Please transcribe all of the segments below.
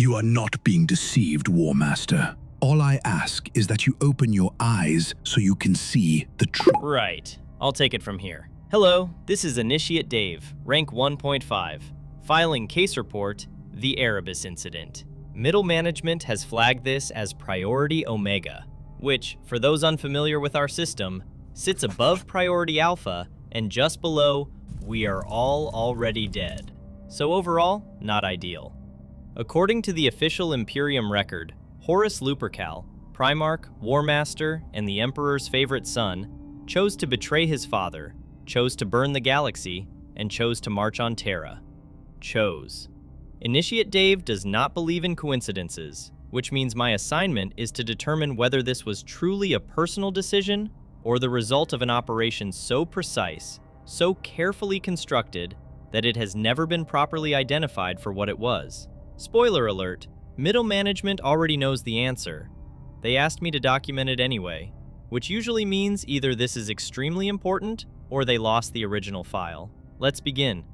You are not being deceived, War Master. All I ask is that you open your eyes so you can see the truth. Right. I'll take it from here. Hello, this is Initiate Dave, rank 1.5, filing case report, the Erebus incident. Middle management has flagged this as Priority Omega, which, for those unfamiliar with our system, sits above Priority Alpha and just below We Are All Already Dead. So overall, not ideal. According to the official Imperium record, Horus Lupercal, Primarch, War Master, and the Emperor's favorite son, chose to betray his father, chose to burn the galaxy, and chose to march on Terra. Chose. Initiate Dave does not believe in coincidences, which means my assignment is to determine whether this was truly a personal decision or the result of an operation so precise, so carefully constructed, that it has never been properly identified for what it was. Spoiler alert, middle management already knows the answer. They asked me to document it anyway, which usually means either this is extremely important or they lost the original file. Let's begin.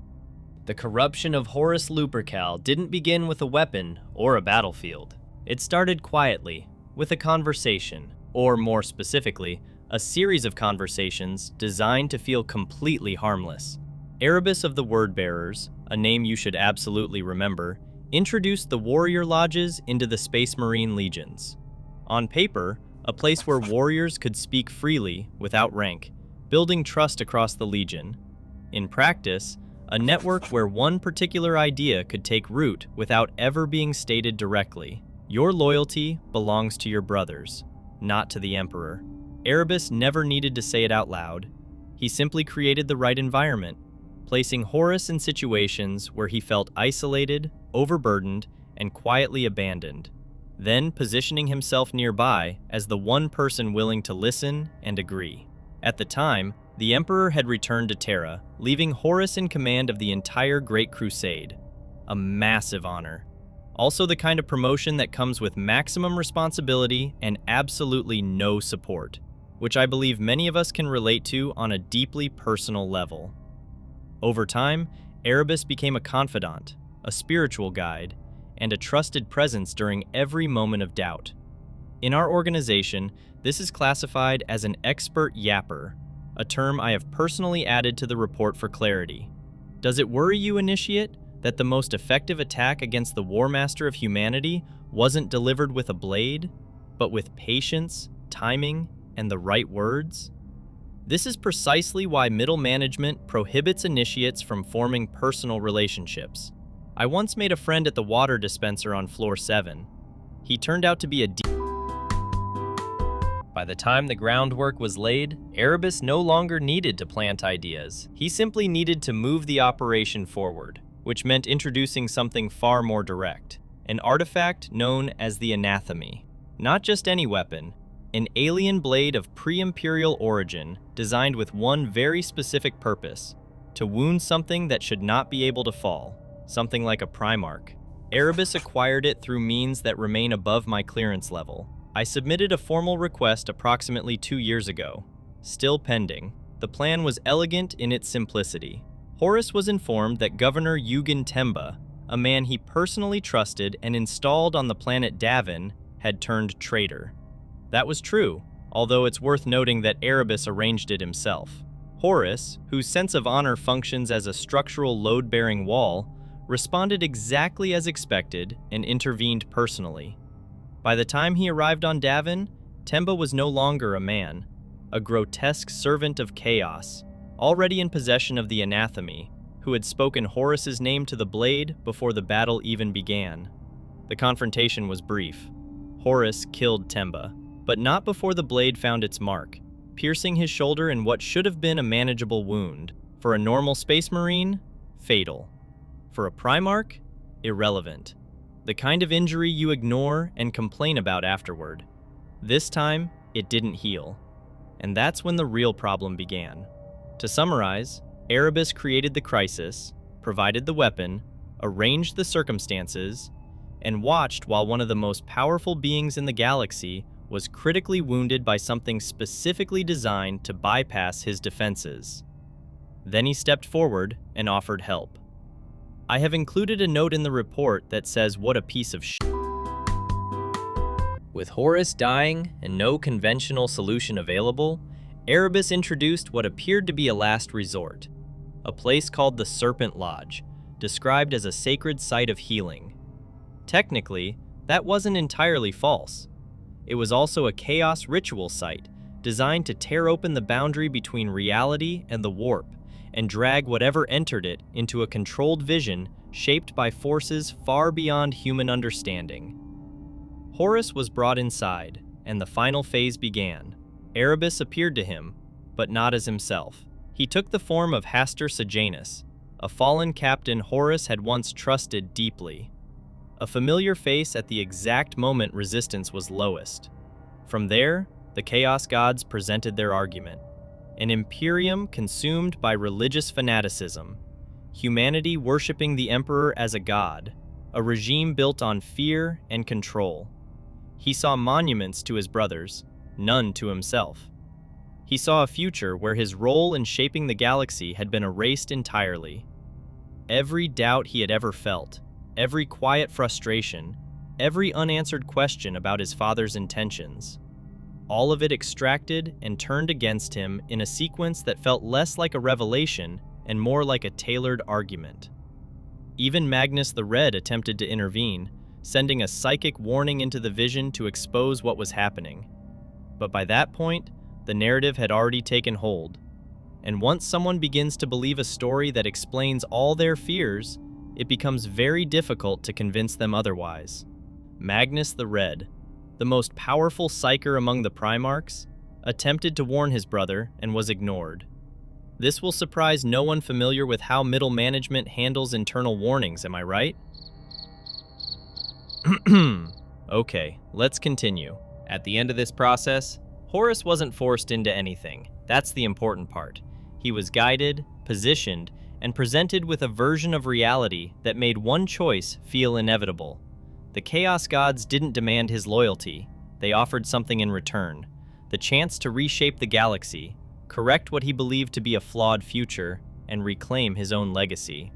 The corruption of Horus Lupercal didn't begin with a weapon or a battlefield. It started quietly, with a conversation, or more specifically, a series of conversations designed to feel completely harmless. Erebus of the Wordbearers, a name you should absolutely remember, introduced the warrior lodges into the Space Marine Legions. On paper, a place where warriors could speak freely without rank, building trust across the Legion. In practice, a network where one particular idea could take root without ever being stated directly. Your loyalty belongs to your brothers, not to the Emperor. Erebus never needed to say it out loud. He simply created the right environment, placing Horus in situations where he felt isolated, overburdened, and quietly abandoned, then positioning himself nearby as the one person willing to listen and agree. At the time, the Emperor had returned to Terra, leaving Horus in command of the entire Great Crusade. A massive honor. Also the kind of promotion that comes with maximum responsibility and absolutely no support, which I believe many of us can relate to on a deeply personal level. Over time, Erebus became a confidant, a spiritual guide, and a trusted presence during every moment of doubt. In our organization, this is classified as an expert yapper, a term I have personally added to the report for clarity. Does it worry you, Initiate, that the most effective attack against the War Master of humanity wasn't delivered with a blade, but with patience, timing, and the right words? This is precisely why middle management prohibits initiates from forming personal relationships. I once made a friend at the water dispenser on floor 7. He turned out to be a By the time the groundwork was laid, Erebus no longer needed to plant ideas. He simply needed to move the operation forward, which meant introducing something far more direct, an artifact known as the ANATHAME. Not just any weapon, an alien blade of pre-imperial origin designed with one very specific purpose, to wound something that should not be able to fall, something like a Primarch. Erebus acquired it through means that remain above my clearance level. I submitted a formal request approximately 2 years ago, still pending. The plan was elegant in its simplicity. Horus was informed that Governor Yugen Temba, a man he personally trusted and installed on the planet DAVIN, had turned traitor. That was true, although it's worth noting that Erebus arranged it himself. Horus, whose sense of honor functions as a structural load-bearing wall, responded exactly as expected and intervened personally. By the time he arrived on DAVIN, Temba was no longer a man, a grotesque servant of chaos, already in possession of the ANATHAME, who had spoken Horus's name to the blade before the battle even began. The confrontation was brief. Horus killed Temba, but not before the blade found its mark, piercing his shoulder in what should have been a manageable wound. For a normal Space Marine, fatal. For a Primarch, irrelevant. The kind of injury you ignore and complain about afterward. This time, it didn't heal. And that's when the real problem began. To summarize, Erebus created the crisis, provided the weapon, arranged the circumstances, and watched while one of the most powerful beings in the galaxy was critically wounded by something specifically designed to bypass his defenses. Then he stepped forward and offered help. I have included a note in the report that says what a piece of shit. With Horus dying and no conventional solution available, Erebus introduced what appeared to be a last resort, a place called the Serpent Lodge, described as a sacred site of healing. Technically, that wasn't entirely false. It was also a chaos ritual site designed to tear open the boundary between reality and the warp and drag whatever entered it into a controlled vision shaped by forces far beyond human understanding. Horus was brought inside, and the final phase began. Erebus appeared to him, but not as himself. He took the form of Hastur Sejanus, a fallen captain Horus had once trusted deeply. A familiar face at the exact moment resistance was lowest. From there, the Chaos Gods presented their argument. An Imperium consumed by religious fanaticism, humanity worshipping the Emperor as a god, a regime built on fear and control. He saw monuments to his brothers, none to himself. He saw a future where his role in shaping the galaxy had been erased entirely. Every doubt he had ever felt, every quiet frustration, every unanswered question about his father's intentions, all of it extracted and turned against him in a sequence that felt less like a revelation and more like a tailored argument. Even Magnus the Red attempted to intervene, sending a psychic warning into the vision to expose what was happening. But by that point, the narrative had already taken hold. And once someone begins to believe a story that explains all their fears, it becomes very difficult to convince them otherwise. Magnus the Red, the most powerful psyker among the Primarchs, attempted to warn his brother and was ignored. This will surprise no one familiar with how middle management handles internal warnings, am I right? Okay, let's continue. At the end of this process, Horus wasn't forced into anything. That's the important part. He was guided, positioned, and presented with a version of reality that made one choice feel inevitable. The Chaos Gods didn't demand his loyalty. They offered something in return: the chance to reshape the galaxy, correct what he believed to be a flawed future, and reclaim his own legacy.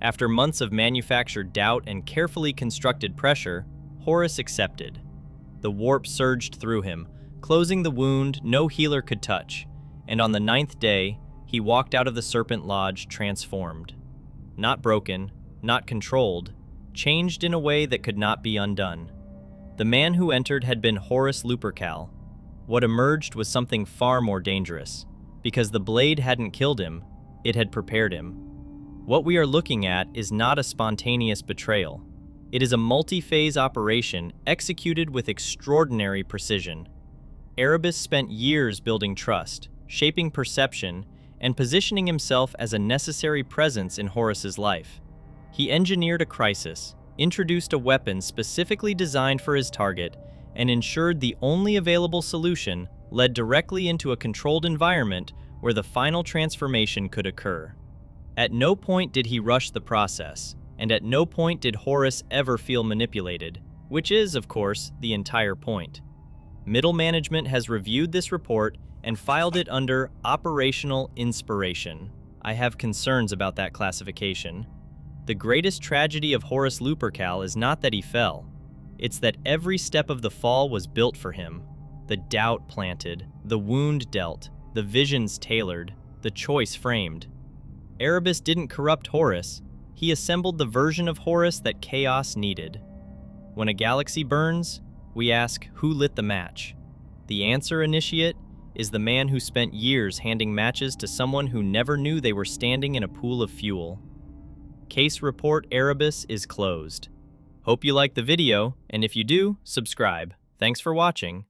After months of manufactured doubt and carefully constructed pressure, Horus accepted. The warp surged through him, closing the wound no healer could touch, and on the 9th day, he walked out of the Serpent Lodge transformed. Not broken, not controlled, changed in a way that could not be undone. The man who entered had been Horus Lupercal. What emerged was something far more dangerous. Because the blade hadn't killed him, it had prepared him. What we are looking at is not a spontaneous betrayal. It is a multi-phase operation executed with extraordinary precision. Erebus spent years building trust, shaping perception, and positioning himself as a necessary presence in Horus's life. He engineered a crisis, introduced a weapon specifically designed for his target, and ensured the only available solution led directly into a controlled environment where the final transformation could occur. At no point did he rush the process, and at no point did Horus ever feel manipulated, which is, of course, the entire point. Middle management has reviewed this report and filed it under Operational Inspiration. I have concerns about that classification. The greatest tragedy of Horus Lupercal is not that he fell. It's that every step of the fall was built for him. The doubt planted, the wound dealt, the visions tailored, the choice framed. Erebus didn't corrupt Horus. He assembled the version of Horus that chaos needed. When a galaxy burns, we ask, who lit the match? The answer, Initiate, is the man who spent years handing matches to someone who never knew they were standing in a pool of fuel. Case report Erebus is closed. Hope you liked the video, and if you do, subscribe. Thanks for watching.